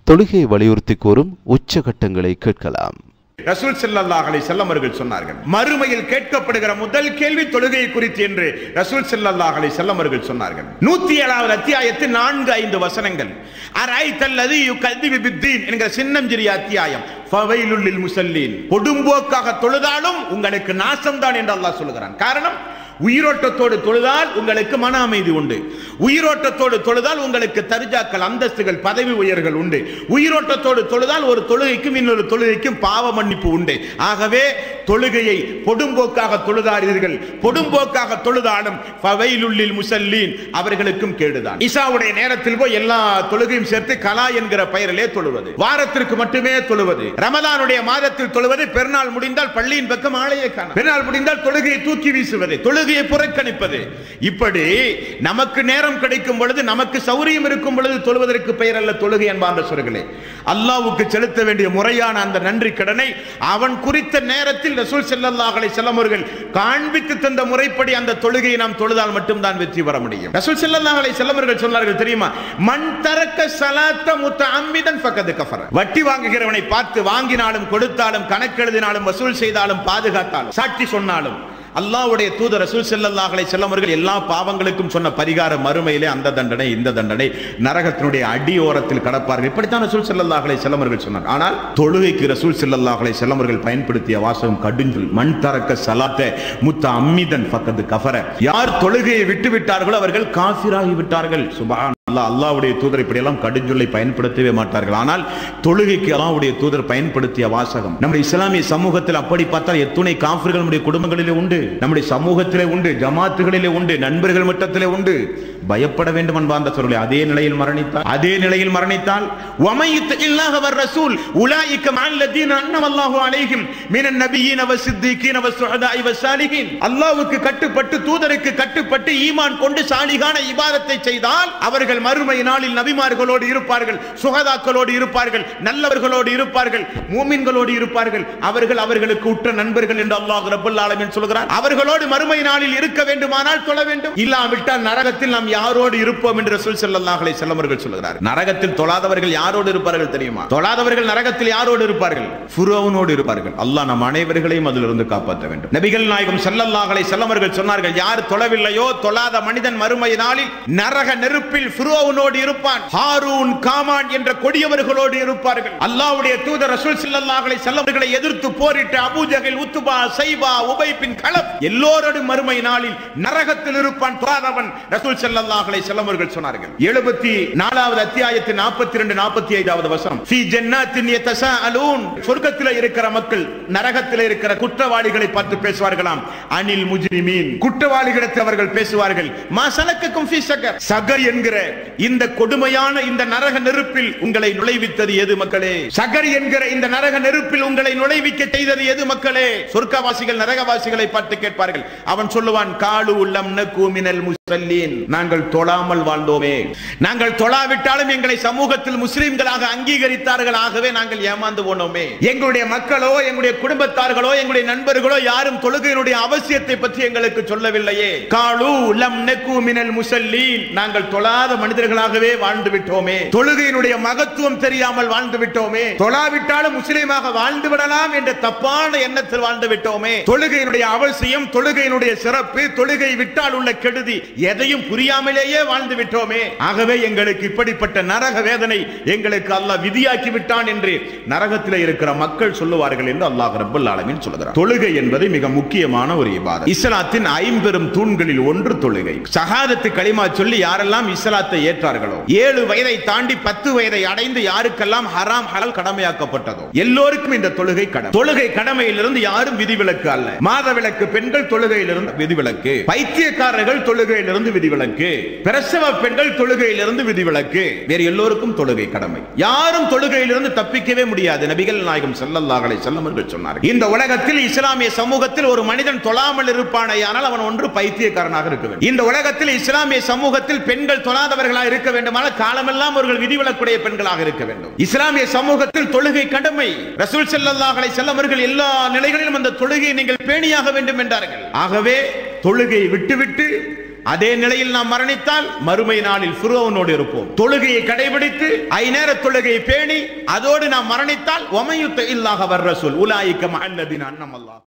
தொழுகையை வலியுறுத்தி கூறும் உச்சகட்டங்களை கேட்கலாம். ரசூல் ஸல்லல்லாஹு அலைஹி வஸல்லம் அவர்கள் சொன்னார்கள், மறுமையில் கேட்கப்படுகிற முதல் கேள்வி தொழுகையை குறித்து என்று ரசூல் ஸல்லல்லாஹு அலைஹி வஸல்லம் அவர்கள் சொன்னார்கள். 107வது அத்தியாயத்தில் 4-5 வசனங்கள். அரைத்தல்லதி யுகதிபு பித்தீன் என்கிற சின்னஞ்சிறிய அத்தியாயம். ஃபவைலுல் லில் முஸல்லீன், கொடும்போக்காக தொழுதாலும் உங்களுக்கு நாசம்தான் என்று அல்லாஹ் சொல்கிறான். காரணம், உயிரோட்டத்தோடு தொழுதால் உங்களுக்கு மன அமைதி உண்டு, உயிரோட்டத்தோடு தொழுதால் உங்களுக்கு தர்ஜாக்கள், அந்தஸ்துகள், பதவி உயர்கள் உண்டு, உயிரோட்டத்தோடு தொழுதால் ஒரு தொழுகைக்கும் இன்னொரு தொழுகைக்கும் பாவ மன்னிப்பு உண்டு. ஆகவே தொழுகையை பொடும்போக்காக தொழுதாதீர்கள். பொடும்போக்காக தொழுதாலும் ஃபவைலுல் லில் முஸல்லீன், அவர்களுக்கும் கேடுதான். இஷாவுடைய நேரத்தில் போய் எல்லா தொழுகையும் சேர்த்து கலா என்கிற பெயரிலே தொழுவது, வாரத்திற்கு மட்டுமே தொழுவது, ரமலானுடைய மாதத்தில் தொழுவது, பெருநாள் முடிந்தால் பள்ளியின் பக்கம் ஆளையே காணோம், பெருநாள் முடிந்தால் தொழுகையை தூக்கி வீசுவது, தொழுகையை புறக்கணிப்பது. இப்படி நமக்கு நேரம் கிடைக்கும் பொழுது, நமக்கு சௌரியம் இருக்கும் பொழுது தொழுவதற்கு பெயர் அல்ல தொழுகை என்பான்ற சொல்களே. அல்லாஹ்வுக்கு செலுத்த வேண்டிய முறையான அந்த நன்றி கடனை அவன் குறித்த நேரத்தில் ரசூல் ஸல்லல்லாஹு அலைஹி வஸல்லம் அவர்கள் காண்பித்து தந்த முறைப்படி அந்த தொழுகையை நாம் தொழுதால் மட்டும்தான் வெற்றி பெற முடியும். ரசூல் ஸல்லல்லாஹு அலைஹி வஸல்லம் அவர்கள் சொன்னார்கள் தெரியுமா, மன் தரக்க ஸலாத்த முத்தஅம்மிதன் ஃபகத் கஃபர. வட்டி வாங்குகிறவனை பார்த்து வாங்கினாலும் கொடுத்தாலும் கணக்கெழுதினாலும் வசூல் செய்தாலும் பாதுகாத்தாலும் சாட்சி சொன்னாலும் அல்லாஹ்வுடைய தூதர் ரசூல் ஸல்லல்லாஹு அலைஹி வஸல்லம் அவர்கள் எல்லா பாவங்களுக்கும் சொன்ன பரிகார மறுமையிலே அந்த தண்டனை இந்த தண்டனை நரகத்தினுடைய அடியோரத்தில் கடப்பார்கள். இப்படித்தான் ரசூல் ஸல்லல்லாஹு அலைஹி வஸல்லம் அவர்கள் சொன்னார். ஆனால் தொழுகைக்கு ரசூல் ஸல்லல்லாஹு அலைஹி வஸல்லம் அவர்கள் பயன்படுத்திய வாசகம் கடுஞ்சொல், மன் தரக்க ஸலாத்த முத்தஅம்மிதன் ஃபகத் கஃபர. யார் தொழுகையை விட்டு விட்டார்களோ அவர்கள் காஃபிராகி விட்டார்கள். சுப்ஹான் அல்லாஹ். அல்லாஹ்வுடைய தூதர் இப்படி எல்லாம் கடுஞ்சொல்லை பயன்படுத்தவே மாட்டார்கள். ஆனால் தொழுகைக்கு அல்லாஹ்வுடைய தூதர் பயன்படுத்திய வாசகம் நம்முடைய இஸ்லாமிய சமூகத்தில் அப்படி பார்த்தால் எத்துணை காஃபிர்கள் நம்முடைய குடும்பங்களிலே உண்டு, நம்முடைய சமூகத்திலே உண்டு, ஜமாத்துகளிலே உண்டு, நண்பர்கள் மட்டத்திலே உண்டு. பயப்பட வேண்டும் அன்பார்ந்த சகோதரர்களே. அதே நிலையில் மரணித்தால் வமையுத்தில்லாஹ வர் ரசூல் உலாயிக மஅல்லதீன அன்னல்லாஹு அலைஹிம் மினன் நபியீன வஸ்ஸித்தீகீன வஸ்ஸுஹதாஇ வஸ்ஸாலிஹீன். அல்லாஹ்வுக்கு கட்டுப்பட்டு தூதருக்கு கட்டுப்பட்டு ஈமான் கொண்டு சாலிகான இபாதத்தை செய்தால் அவர்கள் மறுமை நாளில் நபிமார்களோடு இருப்பார்கள், சுஹதாக்களோடு இருப்பார்கள், நல்லவர்களோடு இருப்பார்கள், மூமின்களோடு இருப்பார்கள். அவர்கள் அவர்களுக்கு உற்ற நண்பர்கள் என்று அல்லாஹ் ரப்பல் ஆலமீன் சொல்கிறார். அவர்களோடு மறுமை நாளில் இருக்க வேண்டுமானால் தொழ வேண்டும், இல்லாவிட்டால் நரகத்தில் நாம் யாரோடு இருப்போம் என்று ரசூல் ஸல்லல்லாஹு அலைஹி வஸல்லம் அவர்கள் சொல்கிறார். நரகத்தில் தொழாதவர்கள் யாரோடு இருப்பார்கள் தெரியுமா? தொழாதவர்கள் நரகத்தில் யாரோடு இருப்பார்கள்? ஃபிரௌனோடு இருப்பார்கள். அல்லாஹ் நம் அனைவர்களையும் அதிலிருந்து காப்பாற்ற வேண்டும். நபிகள் நாயகம் ஸல்லல்லாஹு அலைஹி வஸல்லம் அவர்கள் சொன்னார்கள், யார் தொழவில்லையோ தொழாத மனிதன் மறுமை நாளில் நரக நெருப்பில் ஃபிரௌனோடு இருப்பான், ஹாரூன் காமான் என்ற கொடியவர்களோடு இருப்பார்கள். அல்லாஹ்வுடைய தூதர் ரசூல் ஸல்லல்லாஹு அலைஹி வஸல்லம் அவர்களை எதிர்த்து போரிட்ட அபூ ஜஹல், உத்பா, ஸைபா, உபை பின் கலப் எல்லோரோடும் மறுமை நாளில் நரகத்தில் இருப்பான் தொழாதவன். ரசூல் ஸல்லல்லாஹு அலைஹி வஸல்லம் அவர்கள் சொன்னார்கள். 74வது அத்தியாயத்தின் 42-45வது வசனம், ஃபீ ஜன்னாத்தின் யதஸாஅலூன், சொர்க்கத்திலே இருக்கிற மக்கள் நரகத்திலே இருக்கிற குற்றவாளிகளை பார்த்து பேசுவார்களாம். அனில் முஜ்ரிமீன், குற்றவாளிகளிடத்தில் அவர்கள் பேசுவார்கள், மா ஸலக்கக்கும் ஃபீ ஸகர், ஸகர் என்கிற இந்த கொடுமையான இந்த நரக நெருப்பில் உங்களை நுழைவித்தது எது மக்களே? ஸகர் என்கிற இந்த நரக நெருப்பில் உங்களை நுழைவிக்க செய்தது எது மக்களே? சொர்க்கவாசிகள் நரகவாசிகளை பார்த்து கேட்பார்கள். அவன் சொல்லுவான், காலு லம் நகு மினல் முஸல்லீன், நாங்கள் தொழாமல் வாழ்ந்தோமே, நாங்கள் தொழாவிட்டாலும் எங்களை சமூகத்தில் முஸ்லிம்களாக அங்கீகரித்தார்கள், ஆகவே நாங்கள் ஏமாந்து போனோமே. எங்களுடைய மக்களோ எங்களுடைய குடும்பத்தார்களோ எங்களுடைய நண்பர்களோ யாரும் தொழுகையினுடைய அவசியத்தை பற்றி எங்களுக்கு சொல்லவில்லையே. காலு லம் நகு மினல் முஸல்லீன், நாங்கள் தொழாத மனிதர்களாகவே வாழ்ந்து விட்டோமே, தொழுகையினுடைய மகத்துவம் தெரியாமல் வாழ்ந்து விட்டோமே, தொழாவிட்டாலும் முஸ்லிமாக வாழ்ந்து விடலாம் என்ற தப்பான எண்ணத்தில் வாழ்ந்து விட்டோமே, தொழுகையினுடைய அவசியம், தொழுகையினுடைய சிறப்பு, தொழுகை விட்டால் உள்ள கெடுதி எதையும் புரியாமலேயே வாழ்ந்து விட்டோமே. ஆகவே எங்களுக்கு இப்படிப்பட்ட நரக வேதனை எங்களுக்கு அல்லாஹ் விதியாக்கி விட்டான் என்று நரகத்தில் இருக்கிற மக்கள் சொல்லுவார்கள் என்று அல்லாஹ் ரப்பல் ஆலமீன் சொல்கிறார். தொழுகை என்பது மிக முக்கியமான ஒரு இபாதத். இஸ்லாத்தின் ஐம்பெரும் தூண்களில் ஒன்று தொழுகை. ஷஹாதத்து கலிமா சொல்லி யாரெல்லாம் இஸ்லாத்தை ஏற்றார்களோ, 7 வயதை தாண்டி 10 வயதை அடைந்து யாருக்கெல்லாம் ஹராம் ஹலால் கடமையாக்கப்பட்டதோ எல்லோருக்கும் இந்த தொழுகை கடமை. தொழுகை கடமையிலிருந்து யாரும் விதிவிலக்கு அல்ல. மாதவிலக்கு பெண்கள் தொழுகையிலிருந்து விதிவிலக்கு, பைத்தியக்காரர்கள் தொழுகையிலிருந்து விதிவிலக்கு, பிரசவ பெண்கள் தொழுகையிலிருந்து விதிவிலக்கு, வேறு எல்லோருக்கும் தொழுகை கடமை. யாரும் தொழுகையிலிருந்து தப்பிக்கவே முடியாது. நபிகள் நாயகம் ஸல்லல்லாஹு அலைஹி வஸல்லம் அவர்கள் சொன்னார்கள், இந்த உலகத்தில் இஸ்லாமிய சமூகத்தில் ஒரு மனிதன் தொழாமல் இருப்பானேயானால் அவன் ஒன்று பைத்தியக்காரனாக இருக்க வேண்டும். இந்த உலகத்தில் இஸ்லாமிய சமூகத்தில் பெண்கள் தொழாதவர்களாக இருக்க வேண்டுமானால் காலமெல்லாம் அவர்கள் விதிவிலக்குடைய பெண்களாக இருக்க வேண்டும். இஸ்லாமிய சமூகத்தில் தொழுகை கடமை. ரசூல் ஸல்லல்லாஹு அலைஹி வஸல்லம் அவர்கள் எல்லா நிலைகளிலும் அந்த தொழுகையை நீங்கள் பேணியாக வேண்டும் என்றார்கள். ஆகவே தொழுகையை விட்டுவிட்டு அதே நிலையில் நாம் மரணித்தால் மறுமை நாளில் ஃபிரௌனோடு இருப்போம். தொழுகையை கடைபிடித்து 5 நேர தொழுகையை பேணி அதோடு நாம் மரணித்தால் வமயுத்த இல்லாஹ வர் ரசூல் உலாயிக மஅல்லதீன அன்னமல்லாஹ்